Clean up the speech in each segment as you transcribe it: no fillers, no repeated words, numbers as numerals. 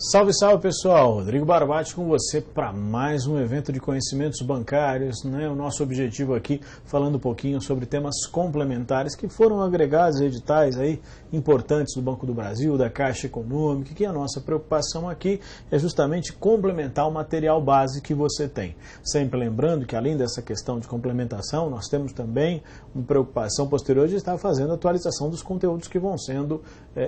Salve, salve pessoal, Rodrigo Barbati com você para mais um evento de conhecimentos bancários, né? O nosso objetivo aqui, falando um pouquinho sobre temas complementares que foram agregados a editais aí importantes do Banco do Brasil, da Caixa Econômica, que a nossa preocupação aqui é justamente complementar o material base que você tem. Sempre lembrando que além dessa questão de complementação, nós temos também uma preocupação posterior de estar fazendo a atualização dos conteúdos que vão sendo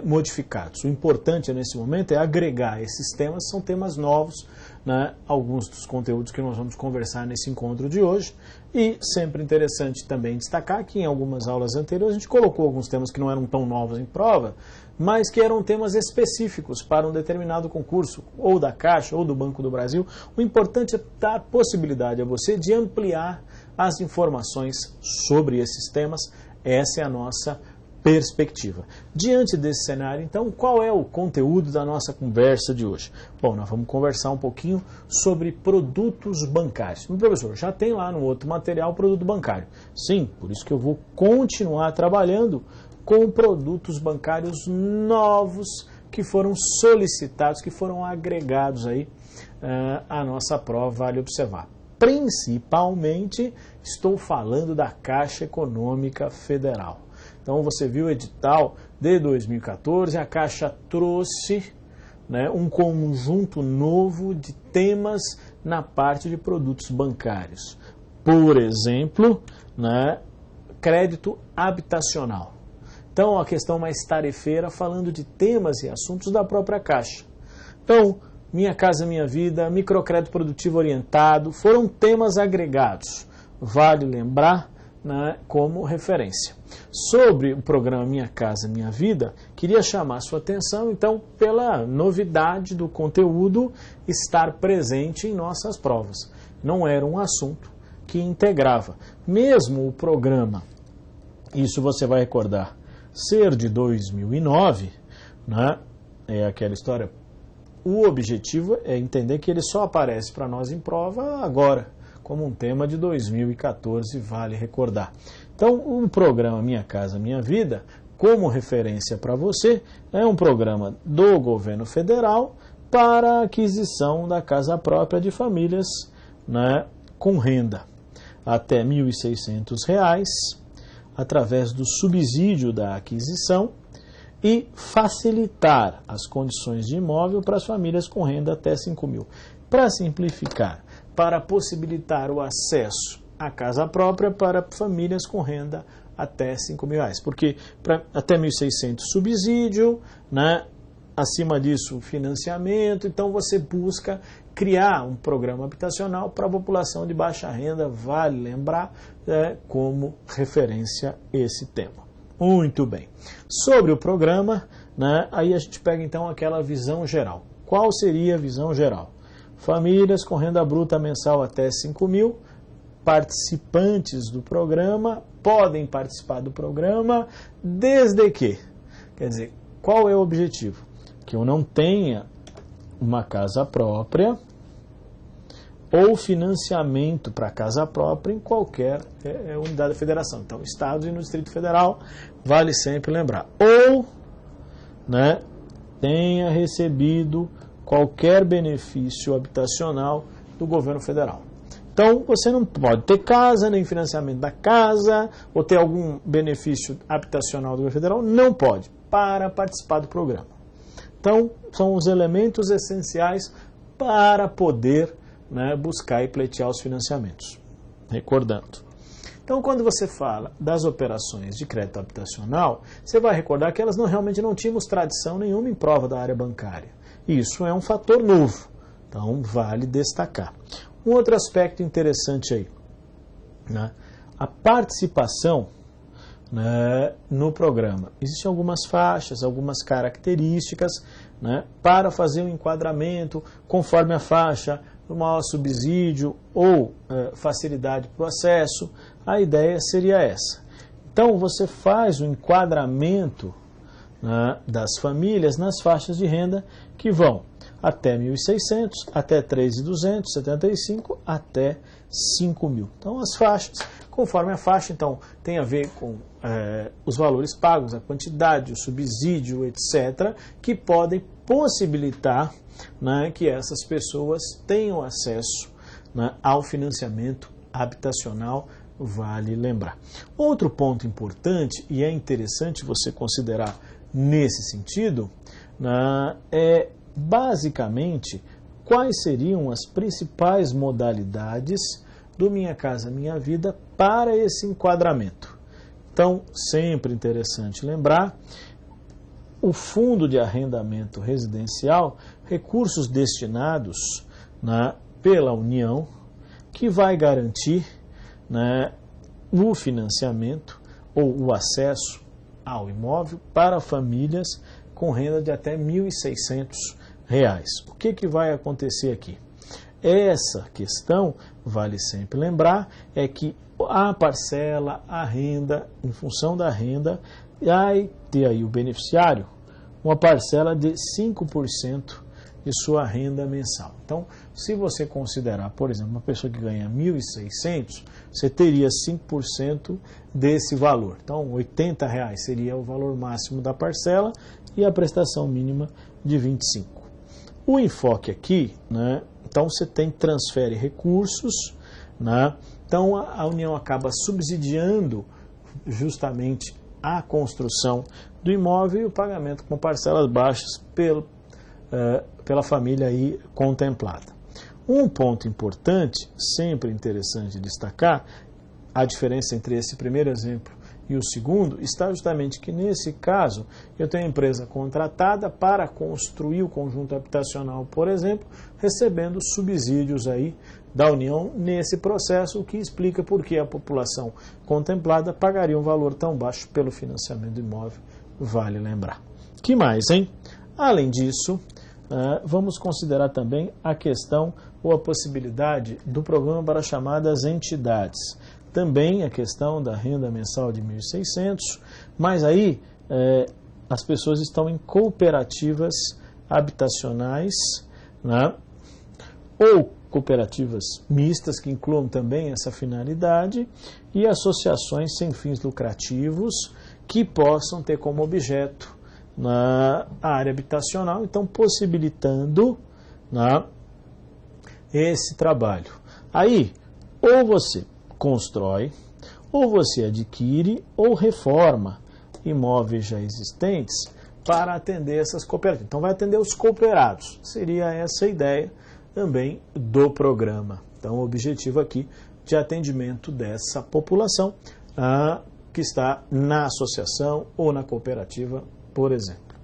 modificados. O importante nesse momento é agregar esses temas, são temas novos, né? Alguns dos conteúdos que nós vamos conversar nesse encontro de hoje. E sempre interessante também destacar que em algumas aulas anteriores a gente colocou alguns temas que não eram tão novos em prova, mas que eram temas específicos para um determinado concurso, ou da Caixa, ou do Banco do Brasil. O importante é dar a possibilidade a você de ampliar as informações sobre esses temas. Essa é a nossa perspectiva. Diante desse cenário, então, qual é o conteúdo da nossa conversa de hoje? Bom, nós vamos conversar um pouquinho sobre produtos bancários. Professor, já tem lá no outro material produto bancário. Sim, por isso que eu vou continuar trabalhando com produtos bancários novos que foram solicitados, que foram agregados aí à nossa prova, vale observar. Principalmente, estou falando da Caixa Econômica Federal. Então, você viu o edital de 2014, a Caixa trouxe, né, um conjunto novo de temas na parte de produtos bancários. Por exemplo, né, crédito habitacional. Então, a questão mais tarefeira, falando de temas e assuntos da própria Caixa. Então, Minha Casa Minha Vida, microcrédito produtivo orientado, foram temas agregados. Vale lembrar, né, como referência. Sobre o programa Minha Casa Minha Vida, queria chamar a sua atenção, então, pela novidade do conteúdo estar presente em nossas provas. Não era um assunto que integrava. Mesmo o programa, isso você vai recordar, ser de 2009, né, é aquela história, o objetivo é entender que ele só aparece para nós em prova agora, como um tema de 2014, vale recordar. Então, o programa Minha Casa Minha Vida, como referência para você, é um programa do governo federal para a aquisição da casa própria de famílias, né, com renda até R$ 1.600, através do subsídio da aquisição, e facilitar as condições de imóvel para as famílias com renda até R$ 5.000. Para simplificar, para possibilitar o acesso à casa própria para famílias com renda até R$ 5.000. Porque até R$ 1.600 subsídio, né? Acima disso financiamento, então você busca criar um programa habitacional para a população de baixa renda, vale lembrar, como referência esse tema. Muito bem. Sobre o programa, né, aí a gente pega então aquela visão geral. Qual seria a visão geral? Famílias com renda bruta mensal até R$ 5.000, participantes do programa, podem participar do programa desde que, quer dizer, qual é o objetivo? Que eu não tenha uma casa própria ou financiamento para casa própria em qualquer unidade da federação. Então, Estado e no Distrito Federal, vale sempre lembrar. Ou, né, tenha recebido qualquer benefício habitacional do governo federal. Então, você não pode ter casa, nem financiamento da casa, ou ter algum benefício habitacional do governo federal, não pode, para participar do programa. Então, são os elementos essenciais para poder, né, buscar e pleitear os financiamentos. Recordando. Então, quando você fala das operações de crédito habitacional, você vai recordar que elas realmente não tínhamos tradição nenhuma em prova da área bancária. Isso é um fator novo, então vale destacar. Um outro aspecto interessante aí, né, a participação, né, no programa. Existem algumas faixas, algumas características, né, para fazer um enquadramento conforme a faixa, o maior subsídio ou facilidade para o acesso. A ideia seria essa. Então, você faz o enquadramento, né, das famílias nas faixas de renda que vão até 1.600, até 3.275, até 5.000. Então as faixas, conforme a faixa, então tem a ver com os valores pagos, a quantidade, o subsídio, etc., que podem possibilitar, né, que essas pessoas tenham acesso, né, ao financiamento habitacional, vale lembrar. Outro ponto importante, e é interessante você considerar nesse sentido, né, é basicamente quais seriam as principais modalidades do Minha Casa Minha Vida para esse enquadramento. Então, sempre interessante lembrar, o Fundo de Arrendamento Residencial, recursos destinados, né, pela União, que vai garantir, né, o financiamento ou o acesso ao imóvel para famílias com renda de até R$ 1.600. O que vai acontecer aqui? Essa questão, vale sempre lembrar, é que a parcela, a renda, em função da renda, vai ter aí o beneficiário uma parcela de 5% de sua renda mensal. Então, se você considerar, por exemplo, uma pessoa que ganha 1.600, você teria 5% desse valor. Então, R$ 80 seria o valor máximo da parcela e a prestação mínima de 25. O enfoque aqui, né, então você transfere recursos, né, então a União acaba subsidiando justamente a construção do imóvel e o pagamento com parcelas baixas pela família aí contemplada. Um ponto importante, sempre interessante destacar, a diferença entre esse primeiro exemplo e o segundo, está justamente que nesse caso eu tenho a empresa contratada para construir o conjunto habitacional, por exemplo, recebendo subsídios aí da União nesse processo, o que explica por que a população contemplada pagaria um valor tão baixo pelo financiamento do imóvel, vale lembrar. Que mais, hein? Além disso, vamos considerar também a questão ou a possibilidade do programa para chamadas entidades. Também a questão da renda mensal de 1.600, mas aí as pessoas estão em cooperativas habitacionais, né, ou cooperativas mistas, que incluam também essa finalidade, e associações sem fins lucrativos que possam ter como objeto na área habitacional, então possibilitando, né, esse trabalho. Aí, ou você constrói, ou você adquire ou reforma imóveis já existentes para atender essas cooperativas. Então vai atender os cooperados. Seria essa a ideia também do programa. Então o objetivo aqui de atendimento dessa população que está na associação ou na cooperativa, por exemplo.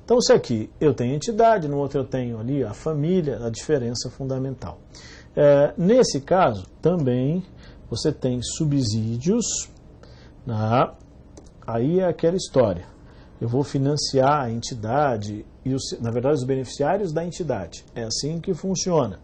Então se aqui eu tenho entidade, no outro eu tenho ali a família, a diferença fundamental. Nesse caso também você tem subsídios, aí é aquela história. Eu vou financiar a entidade, na verdade os beneficiários da entidade. É assim que funciona.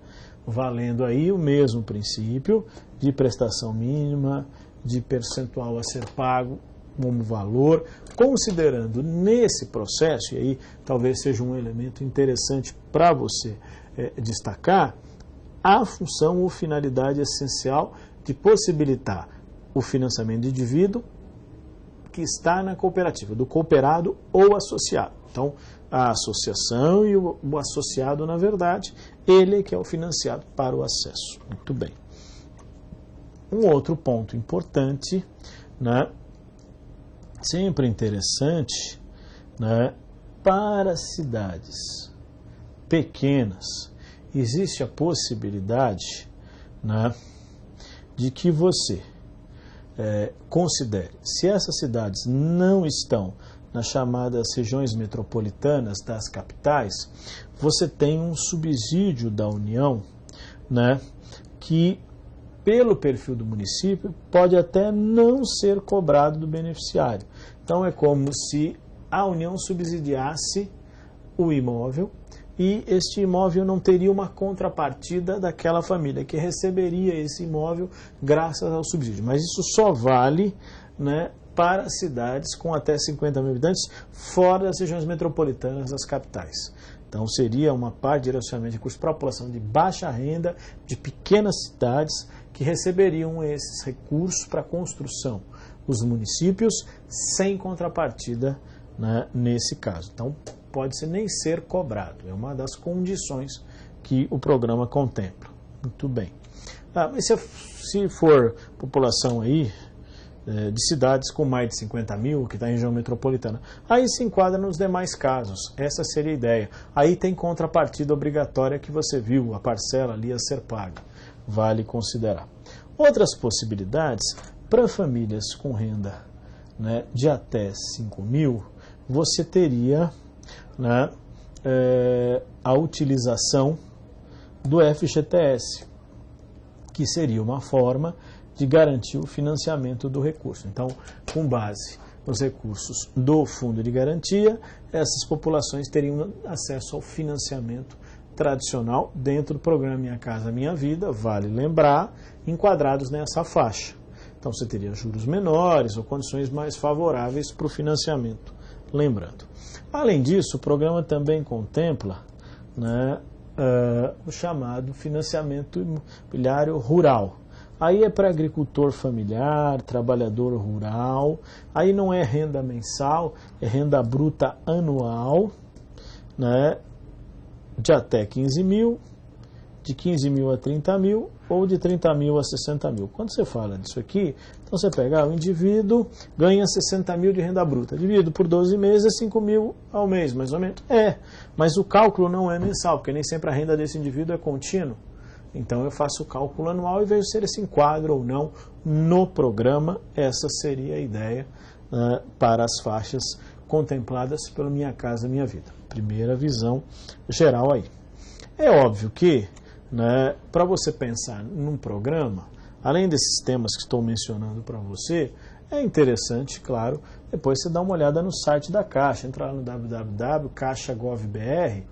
Valendo aí o mesmo princípio de prestação mínima, de percentual a ser pago como valor, considerando nesse processo, e aí talvez seja um elemento interessante para você destacar, a função ou finalidade essencial de possibilitar o financiamento de indivíduo que está na cooperativa, do cooperado ou associado. Então, a associação e o associado, na verdade, ele é que é o financiado para o acesso. Muito bem. Um outro ponto importante, né, sempre interessante, né, para cidades pequenas, existe a possibilidade, né, de que você considere, se essas cidades não estão nas chamadas regiões metropolitanas das capitais, você tem um subsídio da União, né, que pelo perfil do município pode até não ser cobrado do beneficiário. Então é como se a União subsidiasse o imóvel e este imóvel não teria uma contrapartida daquela família que receberia esse imóvel graças ao subsídio. Mas isso só vale, né, para cidades com até 50 mil habitantes, fora das regiões metropolitanas das capitais. Então seria uma parte de direcionamento de recursos para a população de baixa renda, de pequenas cidades, que receberiam esses recursos para a construção. Os municípios sem contrapartida, né, nesse caso. Então pode nem ser cobrado. É uma das condições que o programa contempla. Muito bem. Mas se for população aí de cidades com mais de 50 mil, que está em região metropolitana, aí se enquadra nos demais casos. Essa seria a ideia. Aí tem contrapartida obrigatória que você viu, a parcela ali a ser paga. Vale considerar. Outras possibilidades, para famílias com renda, né, de até 5 mil, você teria, né, a utilização do FGTS, que seria uma forma de garantir o financiamento do recurso. Então, com base nos recursos do Fundo de Garantia, essas populações teriam acesso ao financiamento tradicional dentro do programa Minha Casa Minha Vida, vale lembrar, enquadrados nessa faixa. Então, você teria juros menores ou condições mais favoráveis para o financiamento, lembrando. Além disso, o programa também contempla, né, o chamado financiamento imobiliário rural. Aí é para agricultor familiar, trabalhador rural, aí não é renda mensal, é renda bruta anual, né, de até 15 mil, de 15 mil a 30 mil, ou de 30 mil a 60 mil. Quando você fala disso aqui, então você pega o indivíduo, ganha 60 mil de renda bruta, dividido por 12 meses, é 5 mil ao mês, mais ou menos. Mas o cálculo não é mensal, porque nem sempre a renda desse indivíduo é contínua. Então eu faço o cálculo anual e vejo se ele se enquadra ou não no programa. Essa seria a ideia para as faixas contempladas pelo Minha Casa Minha Vida. Primeira visão geral aí. É óbvio que, né, para você pensar num programa, além desses temas que estou mencionando para você, é interessante, claro, depois você dá uma olhada no site da Caixa, entrar lá no www.caixa.gov.br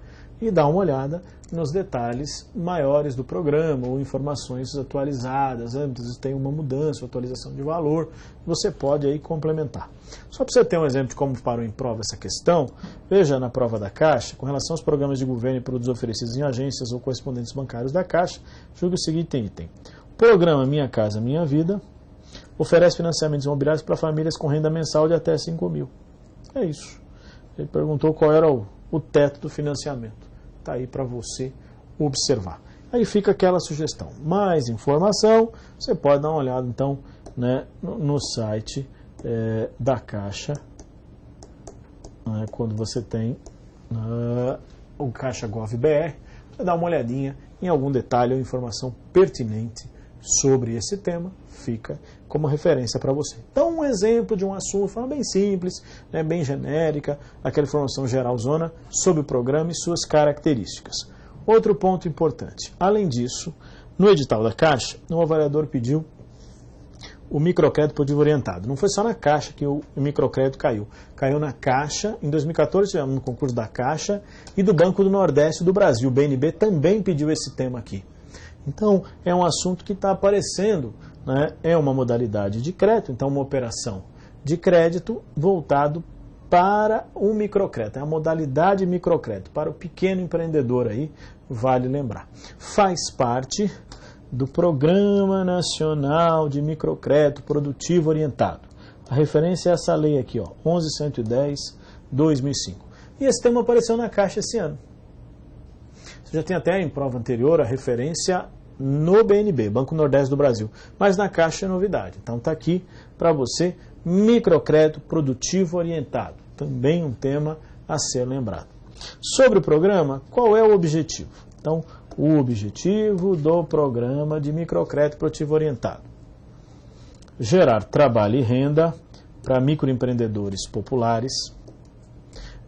e dar uma olhada nos detalhes maiores do programa ou informações atualizadas. Às vezes tem uma mudança, atualização de valor, você pode aí complementar. Só para você ter um exemplo de como parou em prova essa questão, veja na prova da Caixa, com relação aos programas de governo e produtos oferecidos em agências ou correspondentes bancários da Caixa, julgue o seguinte item. Programa Minha Casa Minha Vida oferece financiamentos imobiliários para famílias com renda mensal de até 5 mil. É isso. Ele perguntou qual era o teto do financiamento. Está aí para você observar. Aí fica aquela sugestão. Mais informação, você pode dar uma olhada então, né, no site da Caixa, né, quando você tem o Caixa Gov.br, você dá uma olhadinha em algum detalhe ou informação pertinente sobre esse tema, fica como referência para você. Então, um exemplo de um assunto, de forma bem simples, né, bem genérica, aquela informação geralzona sobre o programa e suas características. Outro ponto importante, além disso, no edital da Caixa, o avaliador pediu o microcrédito produtivo orientado. Não foi só na Caixa que o microcrédito caiu. Caiu na Caixa, em 2014 tivemos um concurso da Caixa e do Banco do Nordeste do Brasil. O BNB também pediu esse tema aqui. Então, é um assunto que está aparecendo, né? É uma modalidade de crédito, então uma operação de crédito voltado para o microcrédito. É a modalidade microcrédito, para o pequeno empreendedor aí, vale lembrar. Faz parte do Programa Nacional de Microcrédito Produtivo Orientado. A referência é essa lei aqui, ó, 11.110/2005. E esse tema apareceu na Caixa esse ano. Você já tem até em prova anterior a referência no BNB, Banco Nordeste do Brasil, mas na Caixa é novidade. Então está aqui para você, microcrédito produtivo orientado, também um tema a ser lembrado. Sobre o programa, qual é o objetivo? Então, o objetivo do programa de microcrédito produtivo orientado: gerar trabalho e renda para microempreendedores populares,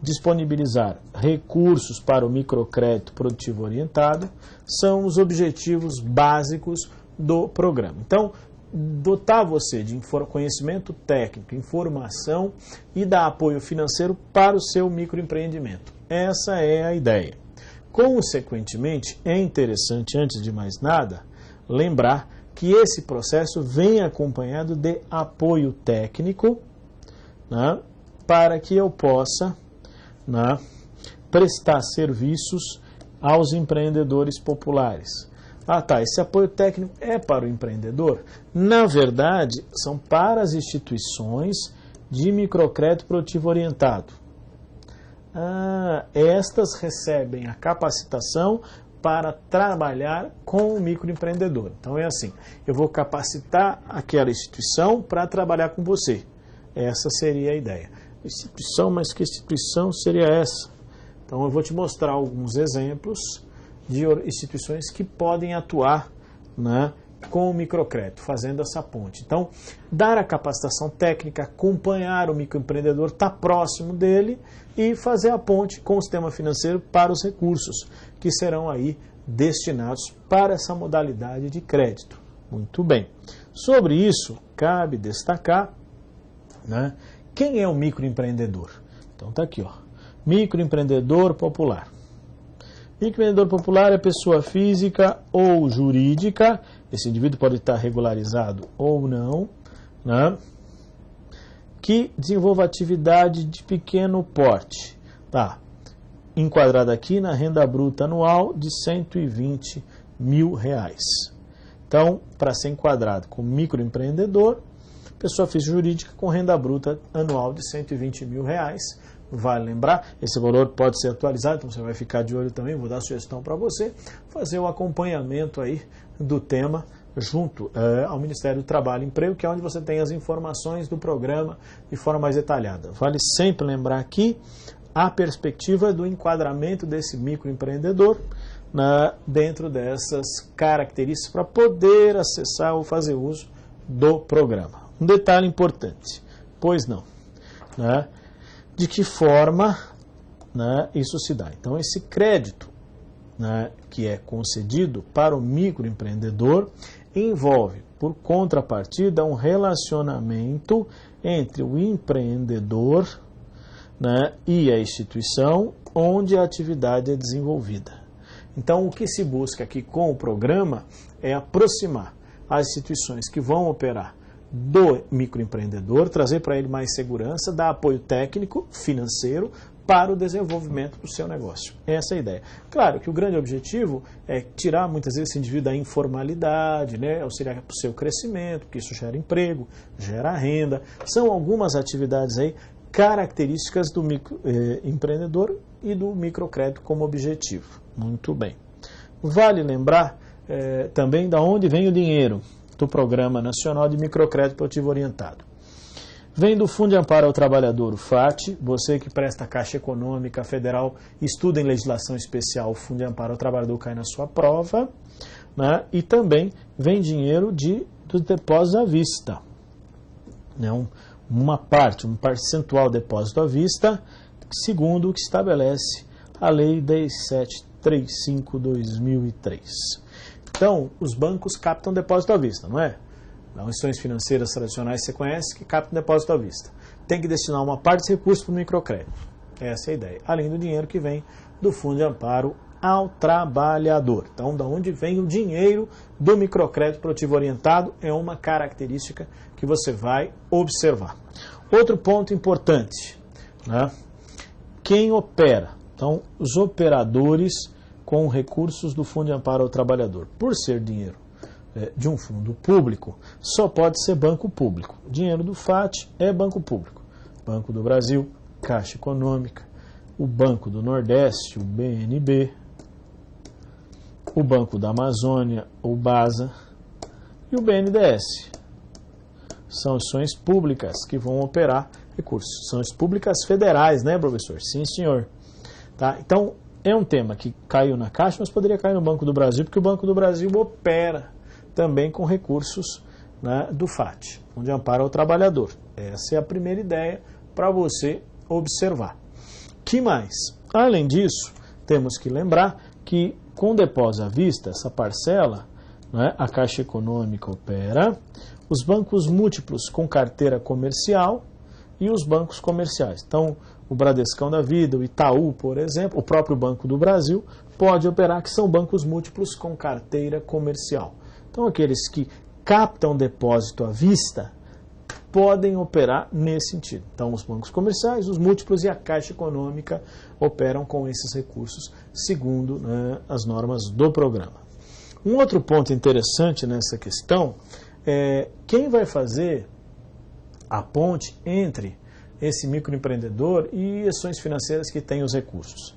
disponibilizar recursos para o microcrédito produtivo orientado, são os objetivos básicos do programa. Então, dotar você de conhecimento técnico, informação e dar apoio financeiro para o seu microempreendimento. Essa é a ideia. Consequentemente, é interessante, antes de mais nada, lembrar que esse processo vem acompanhado de apoio técnico, né, para que eu possa, né, prestar serviços aos empreendedores populares. Ah, tá, esse apoio técnico é para o empreendedor? Na verdade, são para as instituições de microcrédito produtivo orientado. Estas recebem a capacitação para trabalhar com o microempreendedor. Então é assim, eu vou capacitar aquela instituição para trabalhar com você. Essa seria a ideia. Instituição, mas que instituição seria essa? Então eu vou te mostrar alguns exemplos de instituições que podem atuar, né, com o microcrédito, fazendo essa ponte. Então, dar a capacitação técnica, acompanhar o microempreendedor, estar próximo dele e fazer a ponte com o sistema financeiro para os recursos que serão aí destinados para essa modalidade de crédito. Muito bem. Sobre isso, cabe destacar, né, quem é o microempreendedor. Então está aqui, ó, microempreendedor popular. Microempreendedor popular é pessoa física ou jurídica, esse indivíduo pode estar regularizado ou não, né, que desenvolva atividade de pequeno porte, tá, enquadrada aqui na renda bruta anual de R$120 mil. Então, para ser enquadrado como microempreendedor, pessoa física jurídica com renda bruta anual de R$120 mil. Vale lembrar, esse valor pode ser atualizado, então você vai ficar de olho também, vou dar sugestão para você, fazer o acompanhamento aí do tema junto ao Ministério do Trabalho e Emprego, que é onde você tem as informações do programa de forma mais detalhada. Vale sempre lembrar aqui a perspectiva do enquadramento desse microempreendedor dentro dessas características para poder acessar ou fazer uso do programa. Um detalhe importante, pois não, né? De que forma, né, isso se dá? Então, esse crédito, né, que é concedido para o microempreendedor envolve, por contrapartida, um relacionamento entre o empreendedor, né, e a instituição onde a atividade é desenvolvida. Então, o que se busca aqui com o programa é aproximar as instituições que vão operar do microempreendedor, trazer para ele mais segurança, dar apoio técnico, financeiro, para o desenvolvimento do seu negócio. Essa é a ideia. Claro que o grande objetivo é tirar muitas vezes esse indivíduo da informalidade, né, auxiliar para o seu crescimento, porque isso gera emprego, gera renda. São algumas atividades aí características do microempreendedor e do microcrédito como objetivo. Muito bem. Vale lembrar também de onde vem o dinheiro do Programa Nacional de Microcrédito Produtivo Orientado. Vem do Fundo de Amparo ao Trabalhador, o FAT, você que presta Caixa Econômica Federal, estuda em legislação especial, o Fundo de Amparo ao Trabalhador cai na sua prova, né? E também vem dinheiro dos depósitos à vista, né? Uma parte, um percentual de depósito à vista, segundo o que estabelece a Lei 10.735/2003. Então, os bancos captam depósito à vista, não é? As instituições financeiras tradicionais você conhece que captam depósito à vista. Tem que destinar uma parte desse recurso para o microcrédito. Essa é a ideia. Além do dinheiro que vem do Fundo de Amparo ao Trabalhador. Então, de onde vem o dinheiro do microcrédito produtivo orientado é uma característica que você vai observar. Outro ponto importante, né? Quem opera? Então, os operadores com recursos do Fundo de Amparo ao Trabalhador. Por ser dinheiro de um fundo público, só pode ser banco público. O dinheiro do FAT é banco público. Banco do Brasil, Caixa Econômica, o Banco do Nordeste, o BNB, o Banco da Amazônia, o BASA, e o BNDES. São ações públicas que vão operar recursos. São ações públicas federais, né, professor? Sim, senhor. Tá? Então, é um tema que caiu na Caixa, mas poderia cair no Banco do Brasil, porque o Banco do Brasil opera também com recursos, né, do FAT, onde ampara o trabalhador. Essa é a primeira ideia para você observar. Que mais? Além disso, temos que lembrar que com depósito à vista, essa parcela, né, a Caixa Econômica opera, os bancos múltiplos com carteira comercial e os bancos comerciais. Então, o Bradescão da Vida, o Itaú, por exemplo, o próprio Banco do Brasil, pode operar, que são bancos múltiplos com carteira comercial. Então, aqueles que captam depósito à vista podem operar nesse sentido. Então, os bancos comerciais, os múltiplos e a Caixa Econômica operam com esses recursos, segundo, né, as normas do programa. Um outro ponto interessante nessa questão é quem vai fazer a ponte entre esse microempreendedor e ações financeiras que têm os recursos.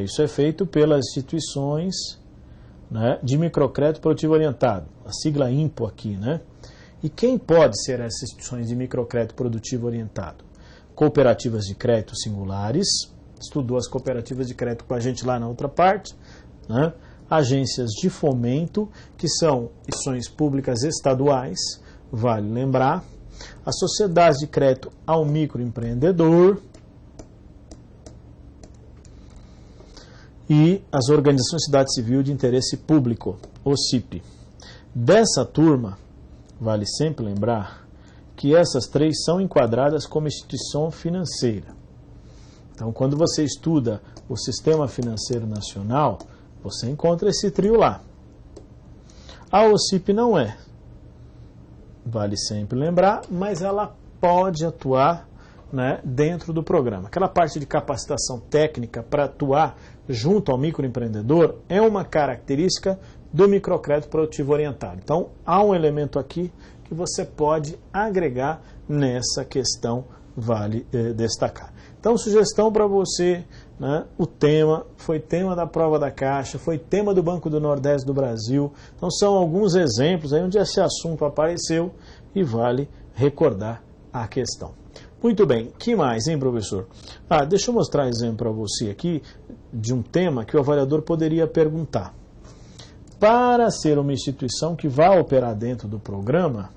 Isso é feito pelas instituições, né, de microcrédito produtivo orientado, a sigla IMPO aqui, né? E quem pode ser essas instituições de microcrédito produtivo orientado? Cooperativas de crédito singulares, estudou as cooperativas de crédito com a gente lá na outra parte, né? Agências de fomento, que são instituições públicas estaduais, vale lembrar, as sociedades de crédito ao microempreendedor e as organizações de sociedade civil de interesse público, OCIP. Dessa turma, vale sempre lembrar que essas três são enquadradas como instituição financeira. Então, quando você estuda o Sistema Financeiro Nacional, você encontra esse trio lá. A OCIP não é, vale sempre lembrar, mas ela pode atuar, né, dentro do programa. Aquela parte de capacitação técnica para atuar junto ao microempreendedor é uma característica do microcrédito produtivo orientado. Então, há um elemento aqui que você pode agregar nessa questão, vale destacar. Então, sugestão para você, né, o tema foi tema da prova da Caixa, foi tema do Banco do Nordeste do Brasil. Então, são alguns exemplos aí onde esse assunto apareceu e vale recordar a questão. Muito bem, que mais, hein, professor? Deixa eu mostrar um exemplo para você aqui de um tema que o avaliador poderia perguntar. Para ser uma instituição que vai operar dentro do programa,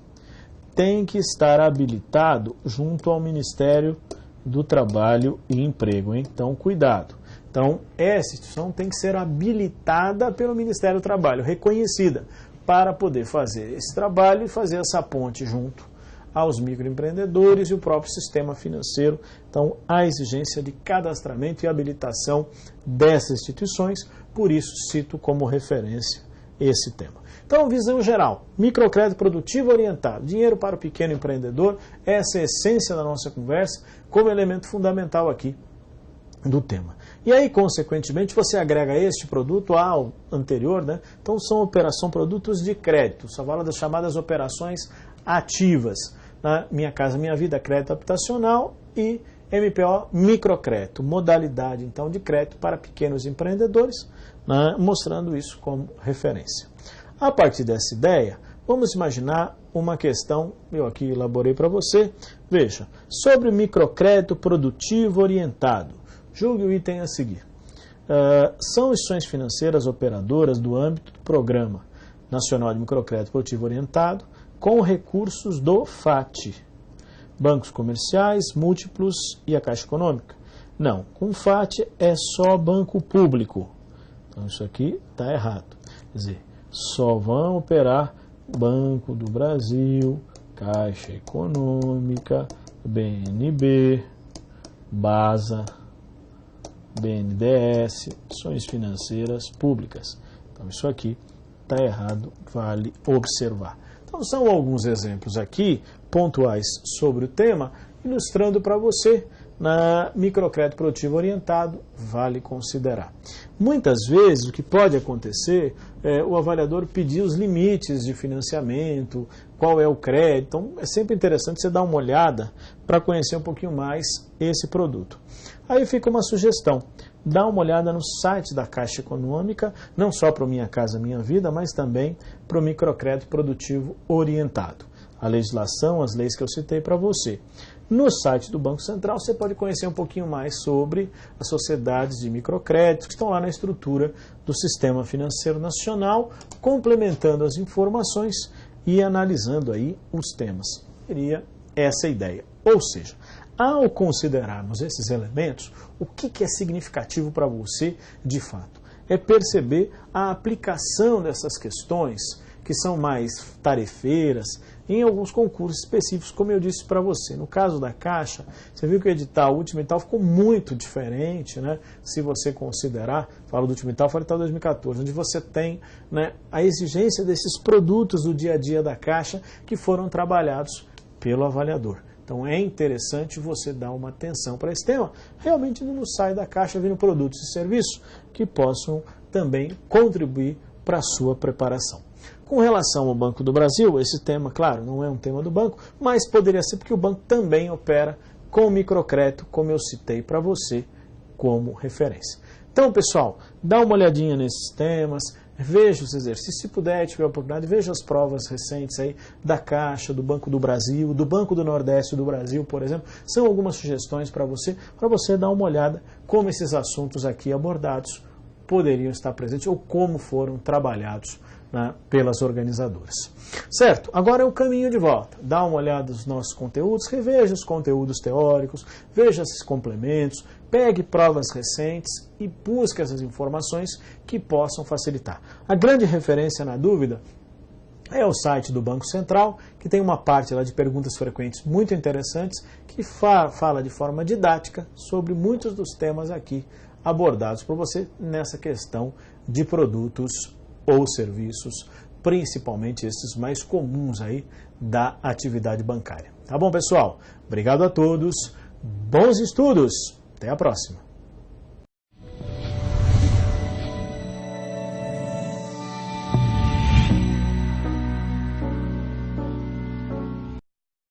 tem que estar habilitado junto ao Ministério do Trabalho e Emprego, hein? Então, cuidado. Então, essa instituição tem que ser habilitada pelo Ministério do Trabalho, reconhecida, para poder fazer esse trabalho e fazer essa ponte junto aos microempreendedores e o próprio sistema financeiro. Então, há exigência de cadastramento e habilitação dessas instituições, por isso cito como referência esse tema. Então, visão geral, microcrédito produtivo orientado, dinheiro para o pequeno empreendedor, essa é a essência da nossa conversa, como elemento fundamental aqui do tema. E aí, consequentemente, você agrega este produto ao anterior, né? Então, são produtos de crédito, só fala das chamadas operações ativas, né? Minha Casa Minha Vida, crédito habitacional e MPO, microcrédito, modalidade, então, de crédito para pequenos empreendedores, né? Mostrando isso como referência. A partir dessa ideia, vamos imaginar uma questão, eu aqui elaborei para você, veja, sobre microcrédito produtivo orientado. Julgue o item a seguir. São instituições financeiras operadoras do âmbito do Programa Nacional de Microcrédito Produtivo Orientado com recursos do FAT, bancos comerciais, múltiplos e a Caixa Econômica. Não, com FAT é só banco público. Então isso aqui está errado. Quer dizer, só vão operar Banco do Brasil, Caixa Econômica, BNB, BASA, BNDES, ações financeiras públicas. Então isso aqui está errado, vale observar. Então são alguns exemplos aqui, pontuais sobre o tema, ilustrando para você, na microcrédito produtivo orientado, vale considerar. Muitas vezes o que pode acontecer é o avaliador pedir os limites de financiamento, qual é o crédito. Então é sempre interessante você dar uma olhada para conhecer um pouquinho mais esse produto. Aí fica uma sugestão, dá uma olhada no site da Caixa Econômica, não só para o Minha Casa Minha Vida, mas também para o microcrédito produtivo orientado. A legislação, as leis que eu citei para você. No site do Banco Central você pode conhecer um pouquinho mais sobre as sociedades de microcrédito que estão lá na estrutura do Sistema Financeiro Nacional, complementando as informações e analisando aí os temas. Seria essa a ideia. Ou seja, ao considerarmos esses elementos, o que é significativo para você de fato? É perceber a aplicação dessas questões que são mais tarefeiras, em alguns concursos específicos, como eu disse para você. No caso da Caixa, você viu que o último edital ficou muito diferente, né? Se você considerar, falo do último edital, falo do edital 2014, onde você tem, né, a exigência desses produtos do dia a dia da Caixa que foram trabalhados pelo avaliador. Então é interessante você dar uma atenção para esse tema, realmente não sai da caixa vindo produtos e serviços que possam também contribuir para a sua preparação. Com relação ao Banco do Brasil, esse tema, claro, não é um tema do banco, mas poderia ser porque o banco também opera com microcrédito, como eu citei para você como referência. Então, pessoal, dá uma olhadinha nesses temas, veja os exercícios, se puder, tiver a oportunidade, veja as provas recentes aí da Caixa, do Banco do Brasil, do Banco do Nordeste do Brasil, por exemplo. São algumas sugestões para você dar uma olhada como esses assuntos aqui abordados poderiam estar presentes ou como foram trabalhados, né, pelas organizadoras. Certo? Agora é o caminho de volta. Dá uma olhada nos nossos conteúdos, reveja os conteúdos teóricos, veja esses complementos, pegue provas recentes e busque essas informações que possam facilitar. A grande referência na dúvida é o site do Banco Central, que tem uma parte lá de perguntas frequentes muito interessantes, que fala de forma didática sobre muitos dos temas aqui abordados por você nessa questão de produtos ou serviços, principalmente esses mais comuns aí da atividade bancária. Tá bom, pessoal? Obrigado a todos, bons estudos, até a próxima!